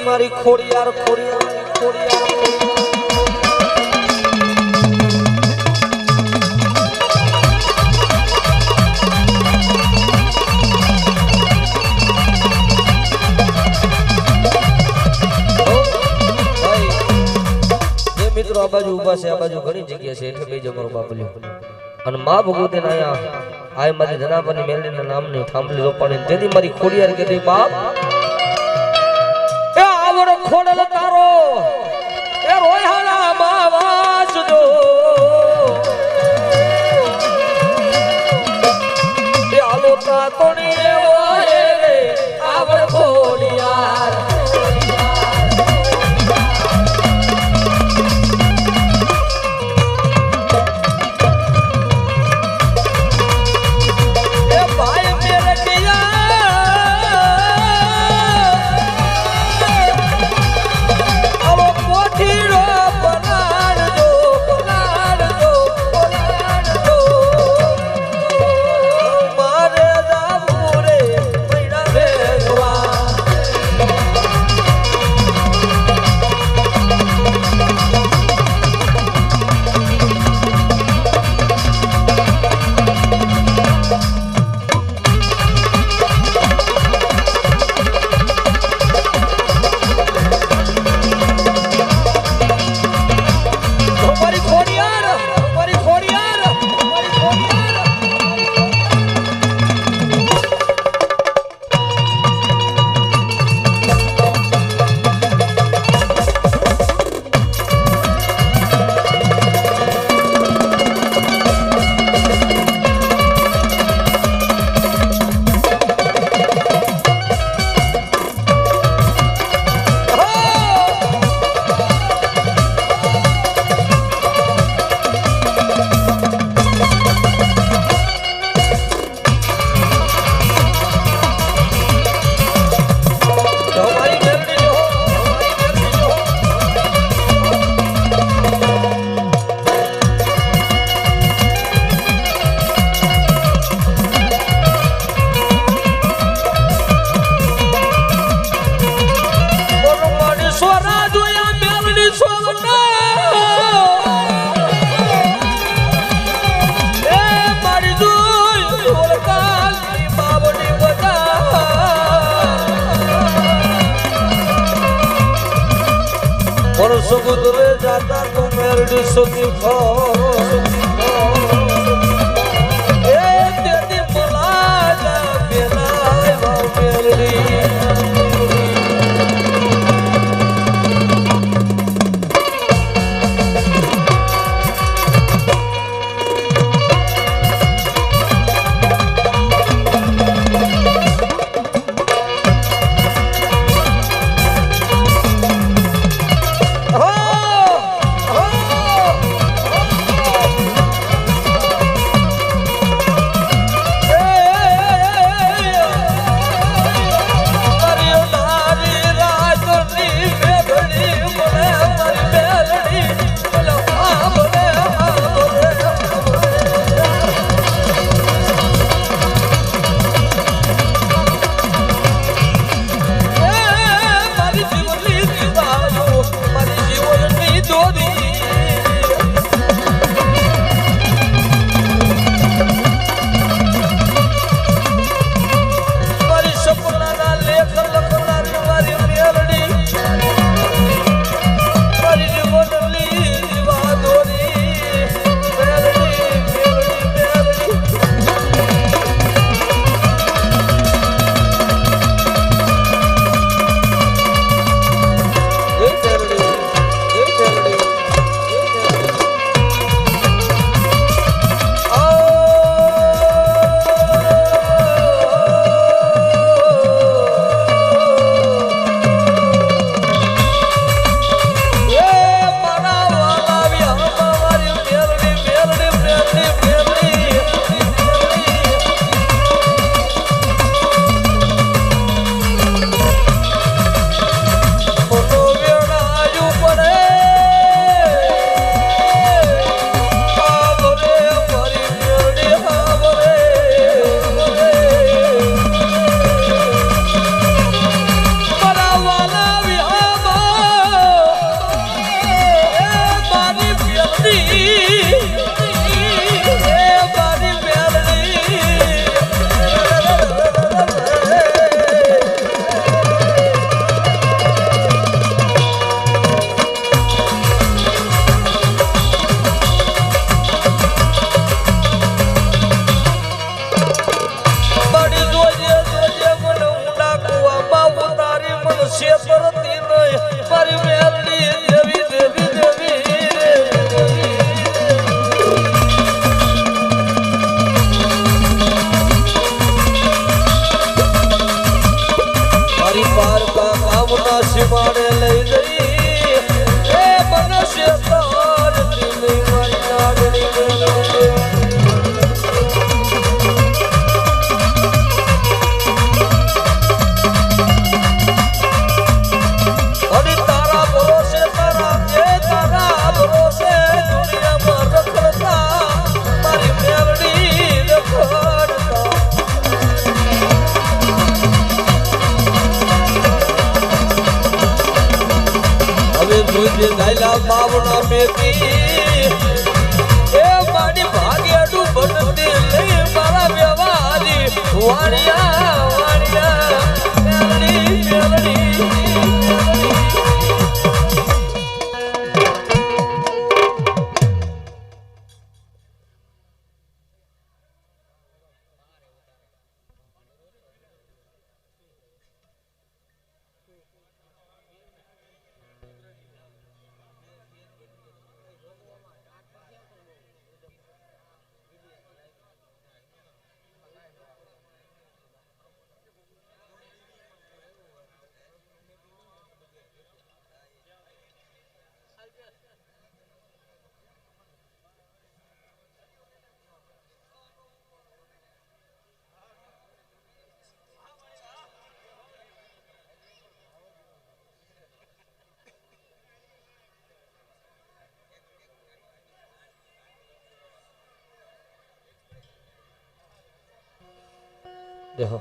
મારી ખોડિયાર ખોડિયાર ખોડિયાર મિત્રો આ બાજુ ઊભા છે, આ બાજુ ઘણી જગ્યા છે, એટલે બેજો મારો બાપલ્યો અને માં ભગવતી ના આય મારી ધનાપરની મેલડીના નામની થાંભલી રોપાણી તેથી મારી ખોડિયાર કીધી બાપ એ આવડો ખોડલ તારો એ રોયહાલા માવાસ દો એ આલો તા તોણી એવો રે આવડ ખોડિયાર મારે રામુરે और समुद्र जाता तो मेरडी सुखी खो ए तेरी मुलाजा बेला मेरडी भावना मेरी ए मारी भाग्याडू बनते ले मारा व्यवहारी वाणिया वाणिया मेलडी मेलडी देखो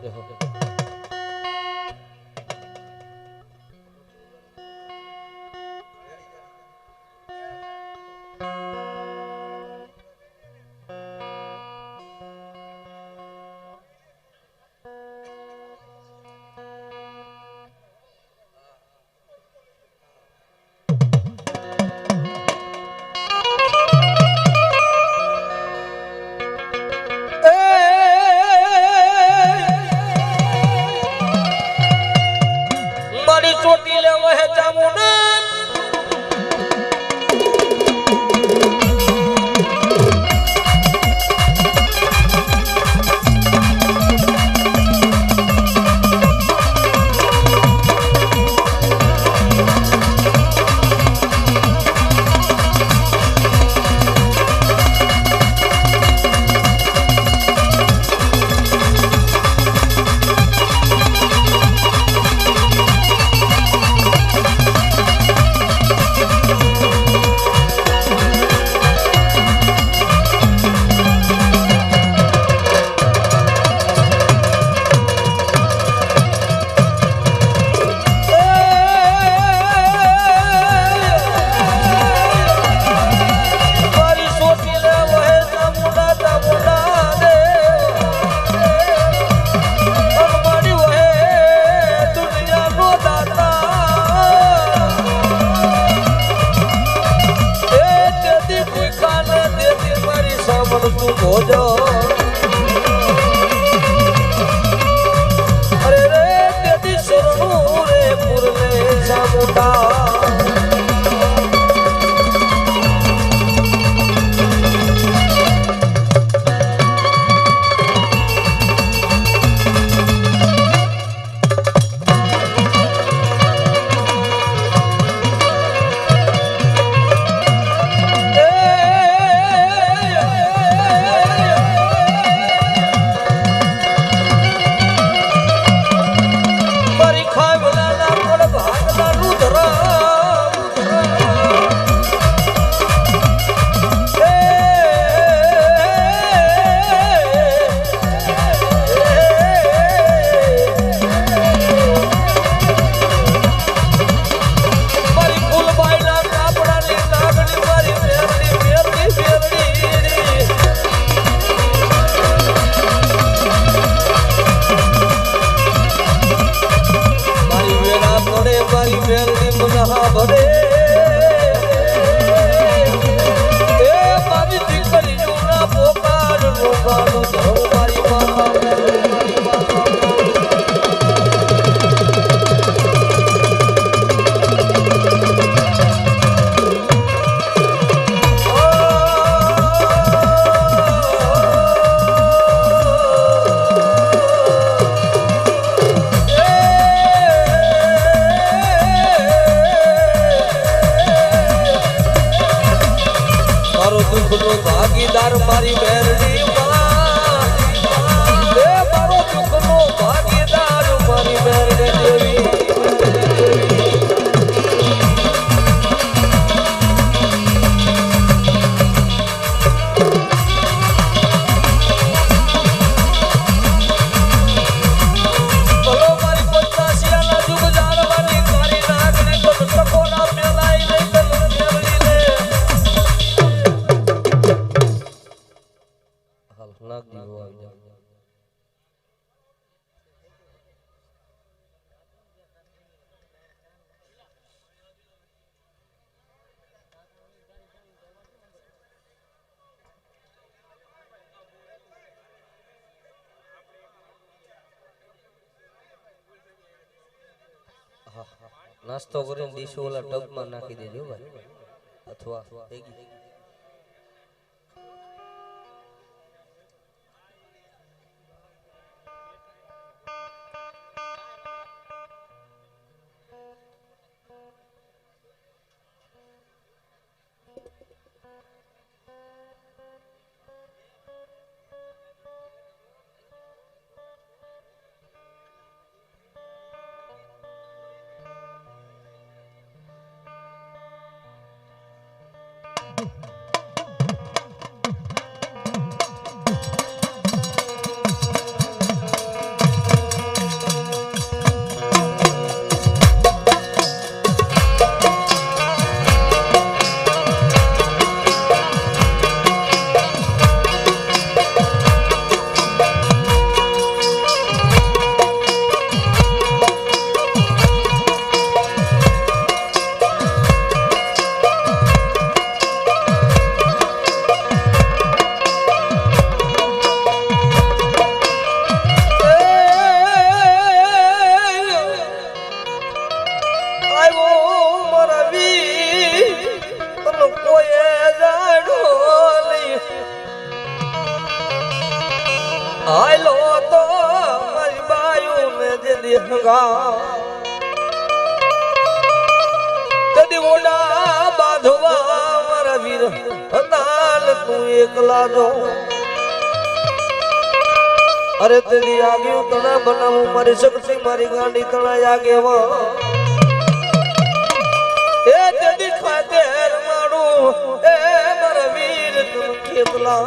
તું ભોજો અરે રે તેથી શરણું રે પૂરને સામુંડા ભાગીદાર મારી બેરડી મારો દુઃખનો ભાગીદાર મારી બેરડી દેવી નાસ્તો કરીને ડીશો ઓલા ટબમાં નાખી દેજો ભાઈ અથવા થઈ ગઈ આયલો તો મારી બાયુ ને જદી હંગા કદી ઓડા બાંધવા મારા વીર હતાલ તું એકલા જો અરે તેરી આવ્યું તણા બનાવું મારી શક્તિ મારી ગાંડી તણા આગેવા એ જદી ખાતેર માડું એ મારા વીર તું કેટલા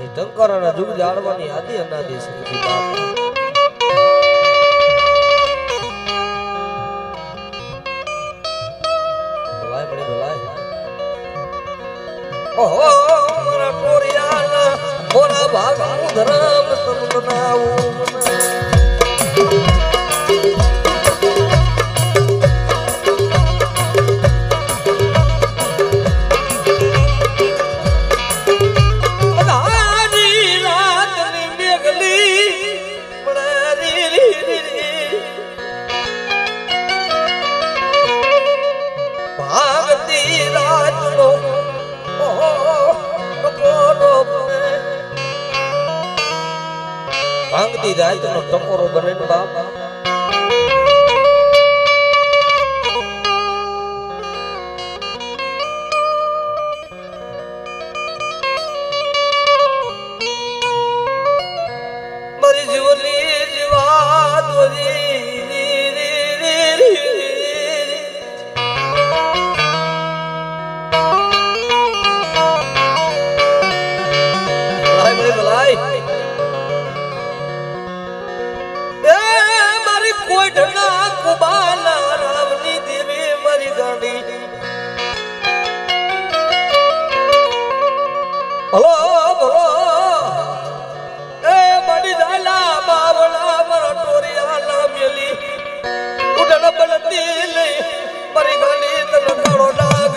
ટંકારાના જુગ જાળવાની આદિ અનાદિ શક્તિ બાપ ભલાય મળી ભલાય ઓહો મારા ટોરિયાના મોરા ભાગનું ધરમ સમનાવું ભાંગતી રાતનો ટકોરો બને ને બાપ મારી જીવની જીવાત ભલો ભલો એ મડી ઝાલા બાવળા મારા ટોરિયા ના મેલી ઉડન બળતી લઈ મારી ગાડી તને કાળો ડાગ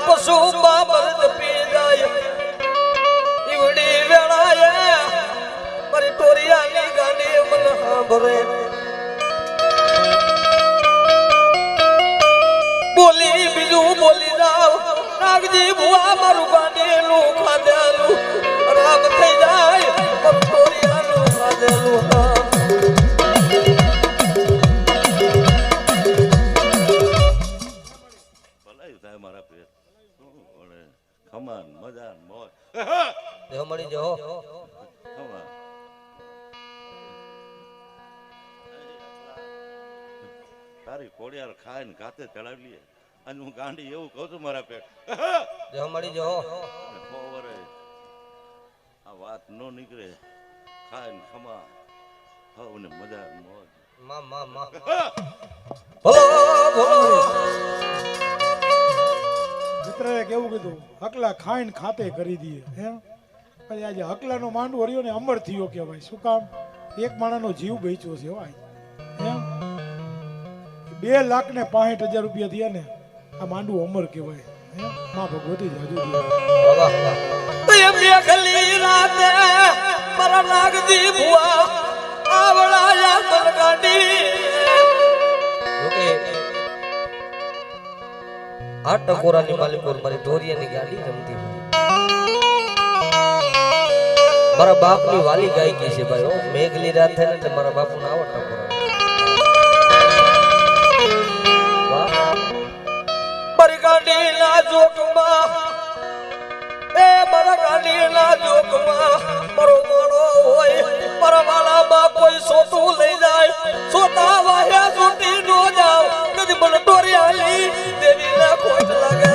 પશુ બાબર જપી જાય ઈવડી વેળાએ મારી ટોરિયાની ગાડી મને સાંભળે બોલી બીજું બોલી જાવ નાગજી ભુવા મારું ગાડીનું ખાધેલું રામ થઈ જાય મારું ટોરિયાનું ખાધેલું મારા પેટ ખમાન મજા મોજ દેહ મળી જો ખમાન તારી કોડિયાર ખાઈને ગાતે ચડાવી લઈએ અને હું ગાંડી એવું કહું છું મારા પેટ દેહ મળી જો ખોવરે આ વાત નો નીકળે ખાઈને ખમા હવ ને મજા મોજ માં માં માં ભલો ભલો મિત્રએ કેવું કીધું હકલા ખાઈને ખાતે કરી દઈએ હે પછી આજે હકલાનો માંડવો રહ્યો ને અમર થયો કહેવાય શું કામ એક માણાનો જીવ બેચ્યો છે ભાઈ હે 2,65,000 રૂપિયા થયા ને આ માંડવું અમર કહેવાય હે માં ભગવતી જાજુ વાહ વાહ તે મેઘલી રાતે મારા નાગજી ભુવા આવળાયા મરગાડી ઓકે આ ટકોરાની માલિકોર મારી ઢોરિયાની ગાડી રમતી મારા બાપની વાલી ગાયકી છે ભાઈ ઓ મેઘલી રાત થાય ને એટલે મારા બાપુને આવો ટકોરા વાહ મારી ગાડીના જોકમાં એ મારા ગાડીના જોકમાં મારો મોણો હોય મારા વાલામાં કોઈ સોતું લઈ જાય સોતા વાહ્યા સોટી નો જાવ નથી મને ટોરિયાલી દેવી ના ખોટ લાગે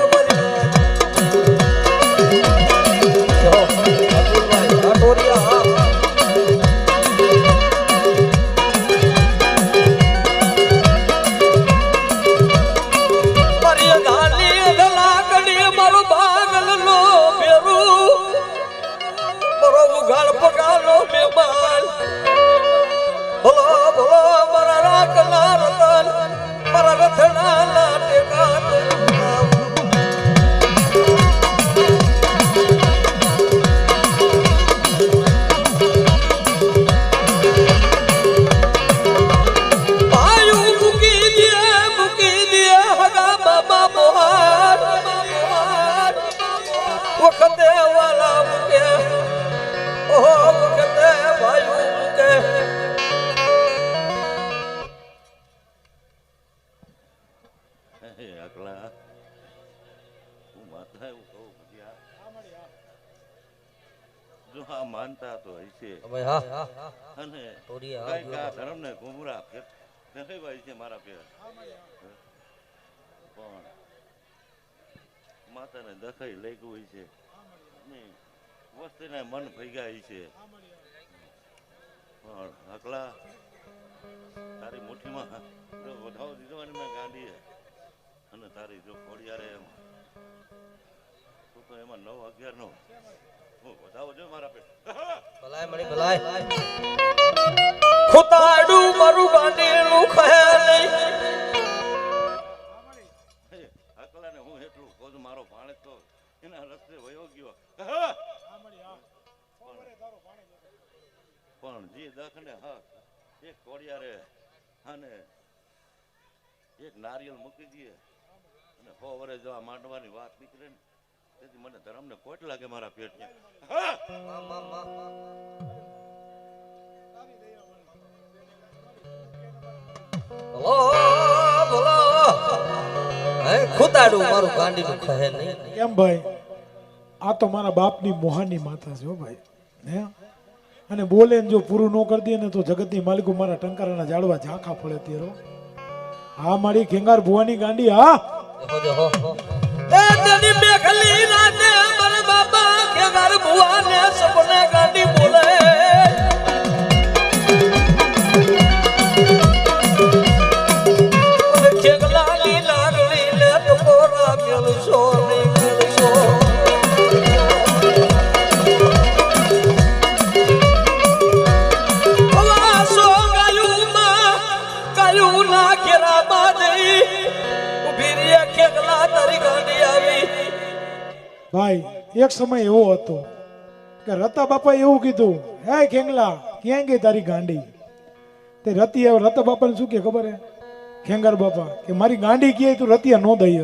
માનતા તો હશે ભાઈ હા અને થોડી હા કઈક આ ધર્મને ઘુમરા ફેરવાય છે મારા પેર પણ માતાને દખાઈ લઈ ગયું છે અને વસ્તીને મન ભેગાય છે પણ હકલા તારી મુઠ્ઠીમાં જો વધાવો દીધો અને મેં ગાંડીએ અને તારી જો ખોડિયારે એમ તું તો એમાં 9-11 નો હું વધાવો જો મારા પેટ ભલાય મણી ભલાય ખુતાડું મારું ગાંડીનું ખહે નહીં હકલાને હું એટલું ખોદ મારો ભાણે તો એના રસ્તે વયો ગયો પણ જે દખને હક એક કોડિયારે અને એક નારિયેલ મૂકી દઈએ અને 100 વર્ષ જો આ માંડવાની વાત નીકળે ને તેથી મને ધર્મને કોટ લાગે મારા પેટમાં ખુતાડું મારું ગાંડીનું ખહે નહીં કેમ ભાઈ આ તો મારા બાપની મોહાની માતા છે હો ભાઈ હે અને બોલે ને જો પૂરું ન કરી દે ને તો જગતની માલિકો મારા ટંકારાના ઝાડવા ઝાંખા ફળે તેરો હા મારી ખેંગાર ભુવાની ગાંડી હા એ તેની મેઘલી રાતે મારા બાપા ખેંગાર ભુવાને સપને ગાંડી બોલે ખેંગલાની લાગણી લે તો કોરા મેલશો નહીં મેલશો ભાઈ એક સમય એવો હતો કે રતા બાપા એવું કીધું હે ખેંગલા ક્યાં ગઈ તારી ગાંડી તે રતા બાપાને શું કે ખબર હે ખેંગાર બાપા કે મારી ગાંડી કહે તું રતિયા નો દઈ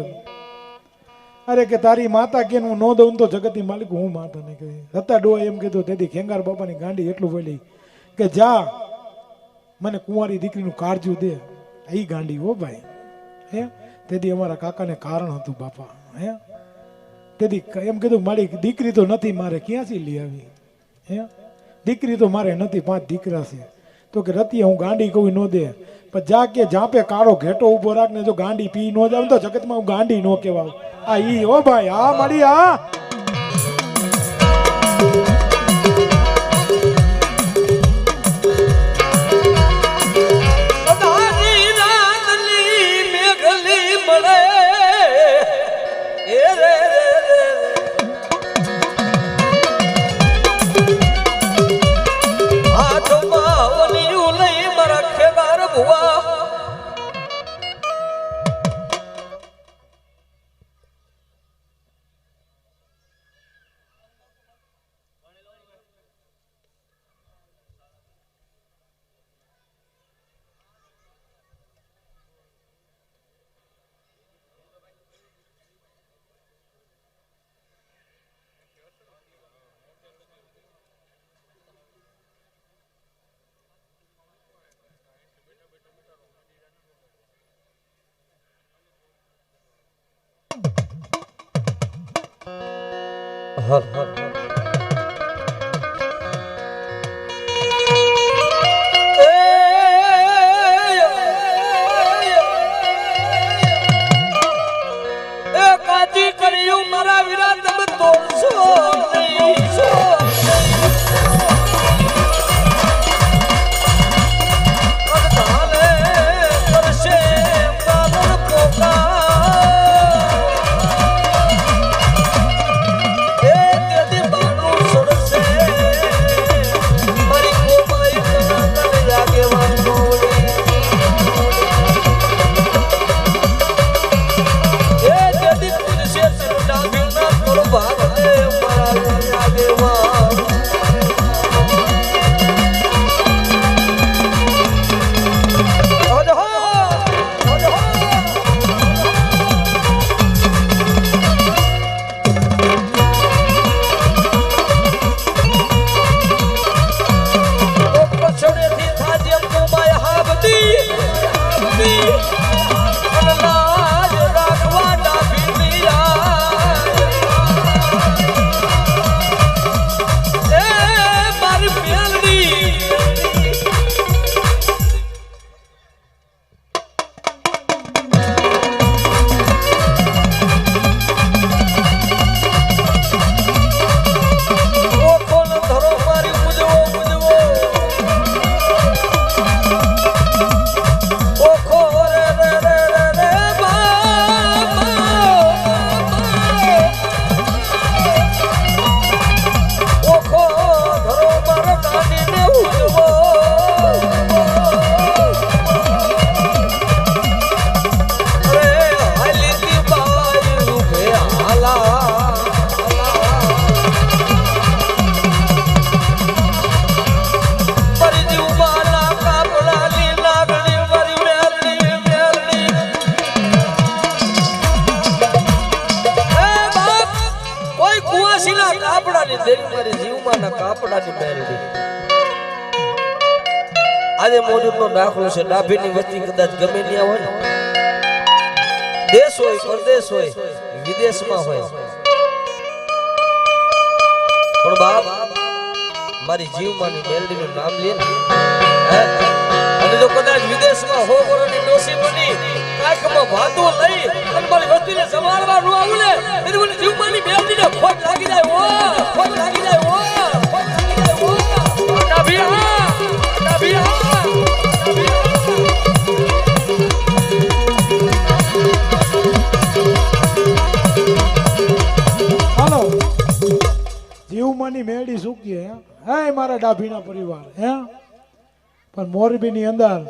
અરે કે તારી માતા કે હું નો દઉં તો જગતની માલિક હું માતા ને કહી રતા ડોહા એમ કીધું તેથી ખેંગાર બાપાની ગાંડી એટલું બોલી કે જા મને કુંવારી દીકરીનું કાળજું દે એ ગાંડી હો ભાઈ હે તેથી અમારા કાકાને કારણ હતું બાપા હે તેથી એમ કીધું મારી દીકરી તો નથી મારે ક્યાંથી લઈ આવી હે દીકરી તો મારે નથી 5 દીકરા છે તો કે રતિયા હું ગાંડી કોઈ ન દે પણ જા કે જાપે કાળો ઘેટો ઉભો રાખને જો ગાંડી પી ન જાવ તો જગતમાં હું ગાંડી ન કહેવાવ આ ઈ હો ભાઈ હા મારી હા કાજી કર્યું મારા વિરા તમે તોડશો મોજૂદનો દાખલો છે. ડાભીની વસ્તી કદાચ ગમે ત્યાં હોય ને, દેશ હોય, પરદેશ હોય, વિદેશમાં હોય, પણ બાપ મારી જીવમાની મેલડીનું નામ લે ને, અને જો કદાચ વિદેશમાં હો વરોની ડોસી બની કાંઈકમાં વાતો લઈ અને મારી વસ્તીને સંભાળવા ન આવું ને, એટલે મને જીવમાની મેલડીને ખોટ લાગી જાય. ઓ ખોટ લાગી જાય. ઓ ખોટ લાગી જાય. ઓ ડાભીયા ડાભીયા હાલો જીવમાની મેળી સૂકીએ હે મારા ડાભીના પરિવાર હે, પણ મોરબીની અંદર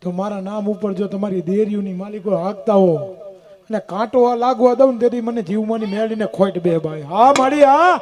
તો મારા નામ ઉપર જો તમારી દેરીઓની માલિકો હાંકતા હો અને કાંટો લાગવા દઉં ને તેથી મને જીવમાની મેળીને ખોટ બે ભાઈ. હા મારી હા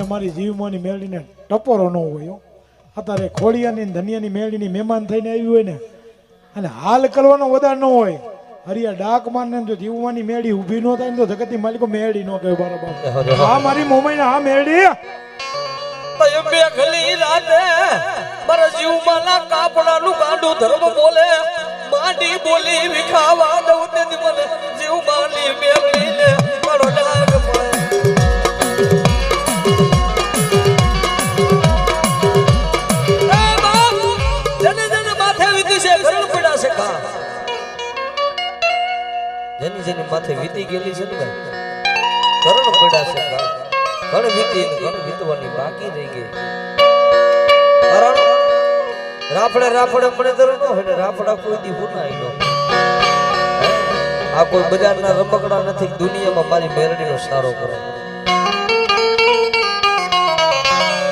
મારી જીવમાની મેળીને ટપોરો ન હોય. અત્યારે ખોડિયાની ધનિયાની મેળીની મહેમાન થઈને આવી હોય ને અને હાલ કરવાનો વધારે ન હોય. હરિયા ડાક મારને જો જીવવાની મેળી ઊભી ન થાય ને તો જગતની માલિકો મેળી ન કહે બરાબર. હા મારી મોમાઈને હા મેળી મેઘલી રાતે મારા જીવમાના કાપડાનું ગાંડું ધર્મ બોલે માટી બોલી વિખાવા દઉં તેથી મને જીવમાની મેળીને મારો ડાક મળે. જેની જેની માથે વીતી ગયેલી છે ને ભાઈ, કરણ પડ્યા છે. ઘણ વીતી ઘણ વીતવાની બાકી રહી ગઈ. કારણ રાફડે રાફડે પડે તો ન હોય, રાફડા કોઈ દી ભૂનાય ન. આ કોઈ બજારના રમકડા નથી, દુનિયામાં મારી મેરડીનો સારો કરે.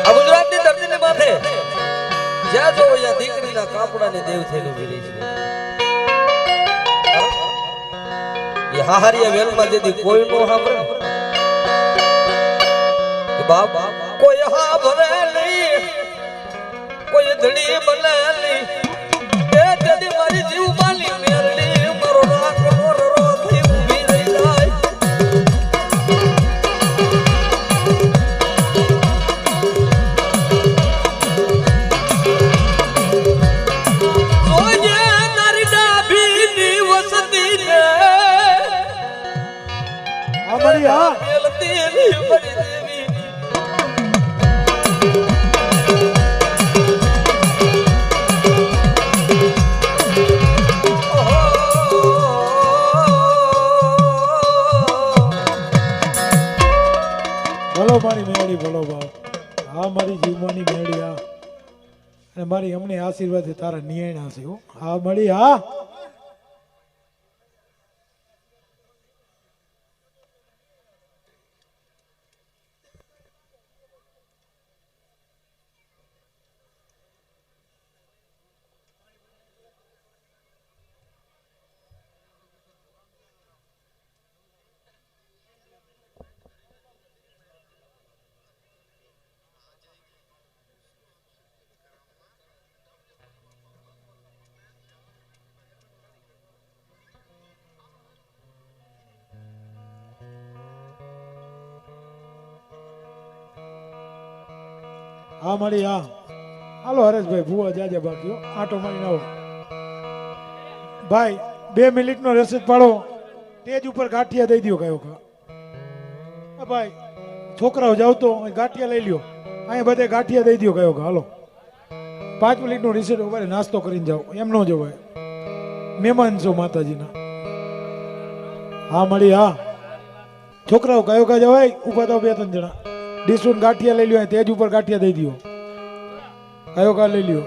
આ ગુજરાતની ધરતીની માથે જ્યાં જો અહીંયા દીકરીના કાપડાની દેવ થયેલું ગીરી છે. હાહારિયા વેલમાં જેથી કોઈ નો સાંભળે બાપ, કોઈ સાંભળે નહીં, કોઈ ધડી બને નહીં. એ તેથી મારી જીવમાની મેરડી મારો રાખો રરો થઈ ઊભી રહી જાય. જોજે તારી ડાભીની વસતી ને મારી હા મારી અમને આશીર્વાદ તારા નિયણા છે હો. હા મળી હા. હા મળી હા. હાલો હરેશભાઈ ભૂવા જાજે બાકી હો. આટો મારીને આવો ભાઈ. 2 મિનિટનો રસદ પાડો. સ્ટેજ ઉપર ગાંઠિયા દઈ દો કયો કા. હા ભાઈ છોકરાઓ જાવ તો ગાંઠિયા લઈ લ્યો. અહીંયા બધે ગાંઠિયા દઈ દો કયો કા. હાલો 5 મિનિટનો રિસેટ ઉપર નાસ્તો કરીને જાઓ. એમ ન જવાય, મહેમાન છો માતાજીના. હા મળી હા. છોકરાઓ કયો કા જવાય. ઉભા થાવ 2-3 જણા. ડીસુન ગાંઠિયા લઈ લ્યો. તેજ ઉપર ગાંઠિયા દઈ દો. કયો કા લઈ લ્યો.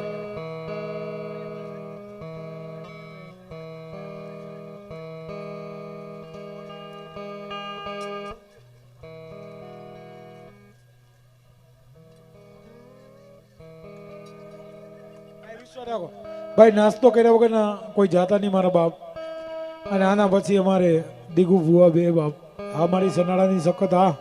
ભાઈ નાસ્તો કર્યા વગર ના કોઈ જાતા નહીં મારા બાપ. અને આના પછી અમારે દીગુ ભુવા બે બાપ. હા મારી સનાળાની સખત હા.